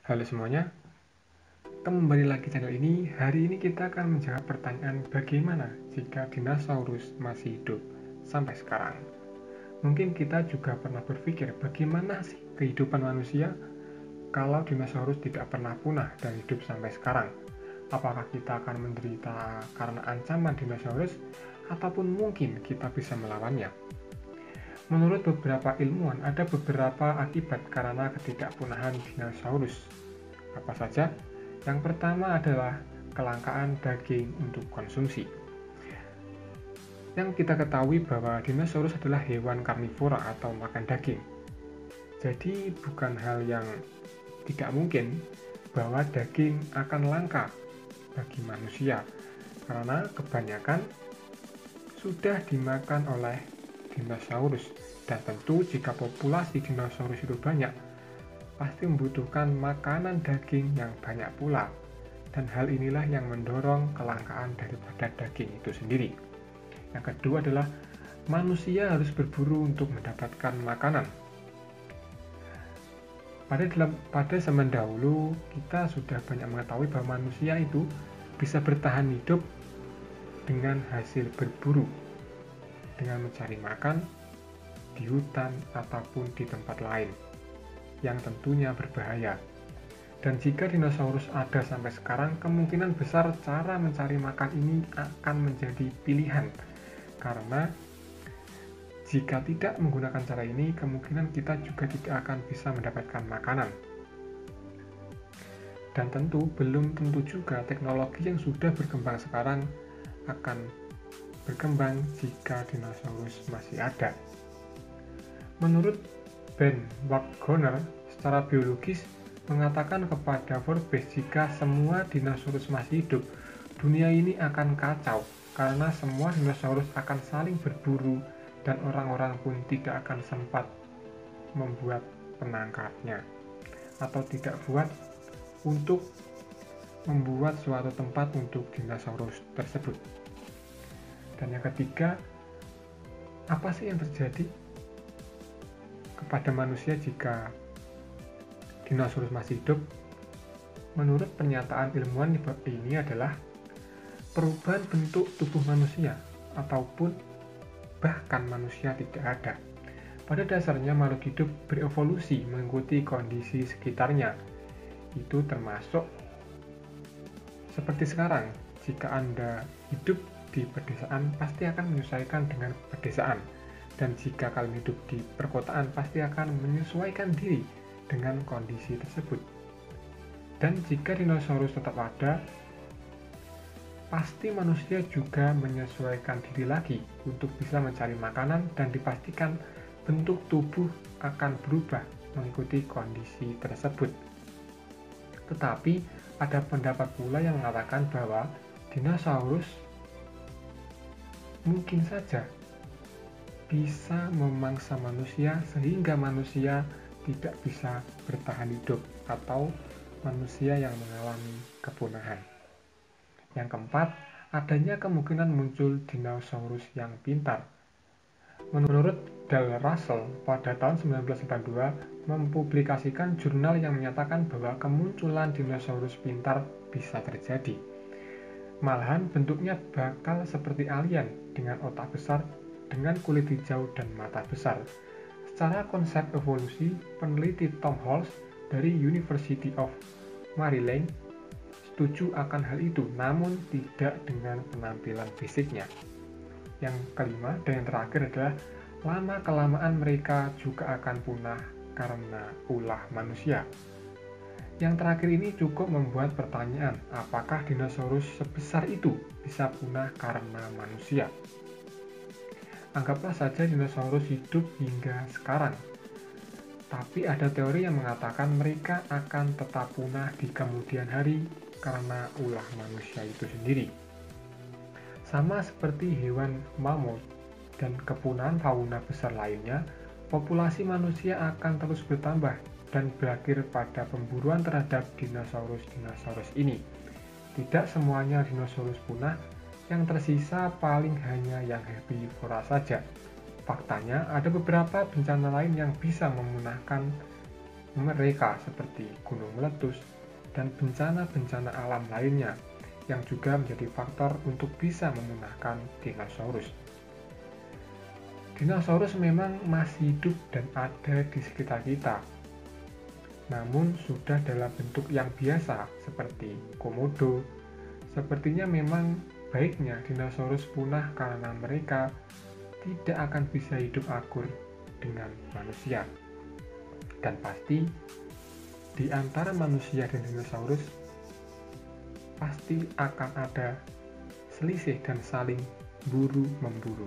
Halo semuanya, kembali lagi channel ini. Hari ini kita akan menjawab pertanyaan bagaimana jika dinosaurus masih hidup sampai sekarang. Mungkin kita juga pernah berpikir bagaimana sih kehidupan manusia kalau dinosaurus tidak pernah punah dan hidup sampai sekarang. Apakah kita akan menderita karena ancaman dinosaurus ataupun mungkin kita bisa melawannya? Menurut beberapa ilmuwan, ada beberapa akibat karena ketidakpunahan dinosaurus. Apa saja? Yang pertama adalah kelangkaan daging untuk konsumsi. Yang kita ketahui bahwa dinosaurus adalah hewan karnivora atau makan daging. Jadi bukan hal yang tidak mungkin bahwa daging akan langka bagi manusia karena kebanyakan sudah dimakan oleh dinosaurus, dan tentu jika populasi dinosaurus itu banyak, pasti membutuhkan makanan daging yang banyak pula, dan hal inilah yang mendorong kelangkaan daripada daging itu sendiri. Yang kedua adalah manusia harus berburu untuk mendapatkan makanan. Pada zaman dahulu, kita sudah banyak mengetahui bahwa manusia itu bisa bertahan hidup dengan hasil berburu, dengan mencari makan di hutan ataupun di tempat lain yang tentunya berbahaya. Dan jika dinosaurus ada sampai sekarang, kemungkinan besar cara mencari makan ini akan menjadi pilihan, karena jika tidak menggunakan cara ini, kemungkinan kita juga tidak akan bisa mendapatkan makanan. Dan tentu belum tentu juga teknologi yang sudah berkembang sekarang akan berkembang jika dinosaurus masih ada. Menurut Ben Waggoner, secara biologis mengatakan kepada Forbes jika semua dinosaurus masih hidup, dunia ini akan kacau karena semua dinosaurus akan saling berburu dan orang-orang pun tidak akan sempat membuat penangkapnya atau tidak untuk membuat suatu tempat untuk dinosaurus tersebut. Dan yang ketiga, apa sih yang terjadi kepada manusia jika dinosaurus masih hidup? Menurut pernyataan ilmuwan ini adalah perubahan bentuk tubuh manusia ataupun bahkan manusia tidak ada. Pada dasarnya makhluk hidup berevolusi mengikuti kondisi sekitarnya. Itu termasuk seperti sekarang, jika Anda hidup di pedesaan pasti akan menyesuaikan dengan pedesaan. Dan jika kalian hidup di perkotaan, pasti akan menyesuaikan diri dengan kondisi tersebut. Dan jika dinosaurus tetap ada, pasti manusia juga menyesuaikan diri lagi untuk bisa mencari makanan, dan dipastikan bentuk tubuh akan berubah mengikuti kondisi tersebut. Tetapi ada pendapat pula yang mengatakan bahwa dinosaurus mungkin saja bisa memangsa manusia sehingga manusia tidak bisa bertahan hidup atau manusia yang mengalami kepunahan. Yang keempat, adanya kemungkinan muncul dinosaurus yang pintar. Menurut Dale Russell, pada tahun 1942 mempublikasikan jurnal yang menyatakan bahwa kemunculan dinosaurus pintar bisa terjadi. Malahan bentuknya bakal seperti alien dengan otak besar, dengan kulit hijau dan mata besar. Secara konsep evolusi, peneliti Tom Holtz dari University of Maryland setuju akan hal itu, namun tidak dengan penampilan fisiknya. Yang kelima dan yang terakhir adalah lama-kelamaan mereka juga akan punah karena ulah manusia. Yang terakhir ini cukup membuat pertanyaan, apakah dinosaurus sebesar itu bisa punah karena manusia? Anggaplah saja dinosaurus hidup hingga sekarang. Tapi ada teori yang mengatakan mereka akan tetap punah di kemudian hari karena ulah manusia itu sendiri. Sama seperti hewan mamut dan kepunahan fauna besar lainnya, populasi manusia akan terus bertambah dan berakhir pada pemburuan terhadap dinosaurus-dinosaurus ini. Tidak semuanya dinosaurus punah, yang tersisa paling hanya yang herbivora saja. Faktanya, ada beberapa bencana lain yang bisa memunahkan mereka seperti gunung meletus dan bencana-bencana alam lainnya yang juga menjadi faktor untuk bisa memunahkan dinosaurus. Dinosaurus memang masih hidup dan ada di sekitar kita, namun sudah dalam bentuk yang biasa seperti komodo. Sepertinya memang baiknya dinosaurus punah karena mereka tidak akan bisa hidup akur dengan manusia. Dan pasti di antara manusia dan dinosaurus pasti akan ada selisih dan saling buru-memburu.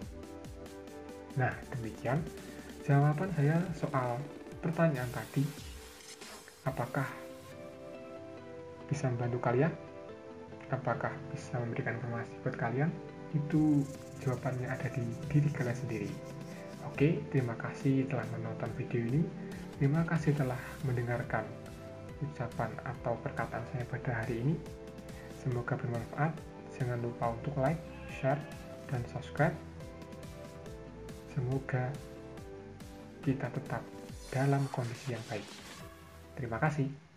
Nah, demikian jawaban saya soal pertanyaan tadi. Apakah bisa membantu kalian? Apakah bisa memberikan informasi buat kalian? Itu jawabannya ada di diri kalian sendiri. Oke, terima kasih telah menonton video ini. Terima kasih telah mendengarkan ucapan atau perkataan saya pada hari ini. Semoga bermanfaat. Jangan lupa untuk like, share, dan subscribe. Semoga kita tetap dalam kondisi yang baik. Terima kasih.